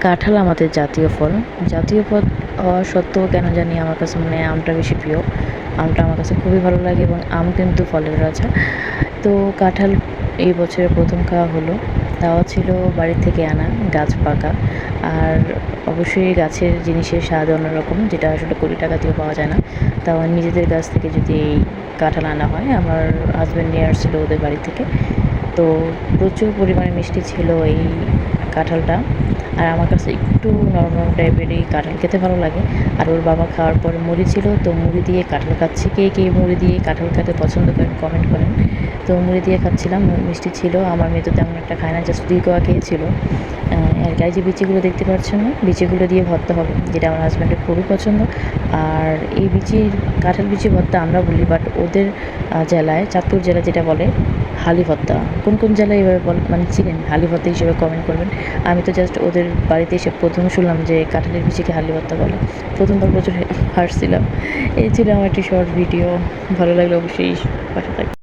কাঁঠাল আমাদের জাতীয় ফল। জাতীয় ফল হওয়া সত্ত্বেও কেন জানি আমার কাছে আমটা বেশি প্রিয়। আমটা আমার কাছে খুবই ভালো লাগে এবং আম কিন্তু ফলের রাজা। তো কাঁঠাল এই বছরের ১ম খাওয়া হলো। তাও ছিল বাড়ি থেকে আনা, গাছ পাকা। আর অবশ্যই গাছের জিনিসের স্বাদ অন্যরকম, যেটা আসলে কোটি টাকা দিয়েও পাওয়া যায় না। তাও নিজেদের গাছ থেকে যদি এই কাঁঠাল আনা হয়, আমার হাসব্যান্ড নিয়ে আসছিল ওদের বাড়ি থেকে। তো প্রচুর পরিমাণে মিষ্টি ছিল এই কাঁঠালটা। আর আমার কাছে একটু নরম টাইপের এই কাঁঠাল খেতে ভালো লাগে। আর ওর বাবা খাওয়ার পরে মুড়ি ছিল, তো মুড়ি দিয়ে কাঁঠাল খাচ্ছি। কে কে মুড়ি দিয়ে কাঁঠাল খেতে পছন্দ করেন কমেন্ট করেন। তো মুড়ি দিয়ে খাচ্ছিলাম, মিষ্টি ছিল। আমার মেয়ে তো তেমন একটা খায় না, জাস্ট ২ কোয়া খেয়েছিল। আর এই যে বিচিগুলো দেখতে পাচ্ছেন না, বিচিগুলো দিয়ে ভর্তা হবে, যেটা আমার হাসব্যান্ডের খুবই পছন্দ। আর এই কাঁঠাল বিচি ভর্তা আমরা বলি, বাট ওদের জেলায়, চাঁদপুর জেলা যেটা বলে হালি ভর্তা। কোন কোন জেলায় এইভাবে মানে চিনেন হালি ভর্তা হিসেবে কমেন্ট করবেন। আমি তো জাস্ট ওদের বাড়িতে এসে প্রথম শুনলাম যে কাঁঠালের বিচিকে হালি ভর্তা বলে। প্রথমবার প্রচুর হাসছিলাম। এই ছিল আমার একটি শর্ট ভিডিও। ভালো লাগলে অবশ্যই পাশে থাকবেন।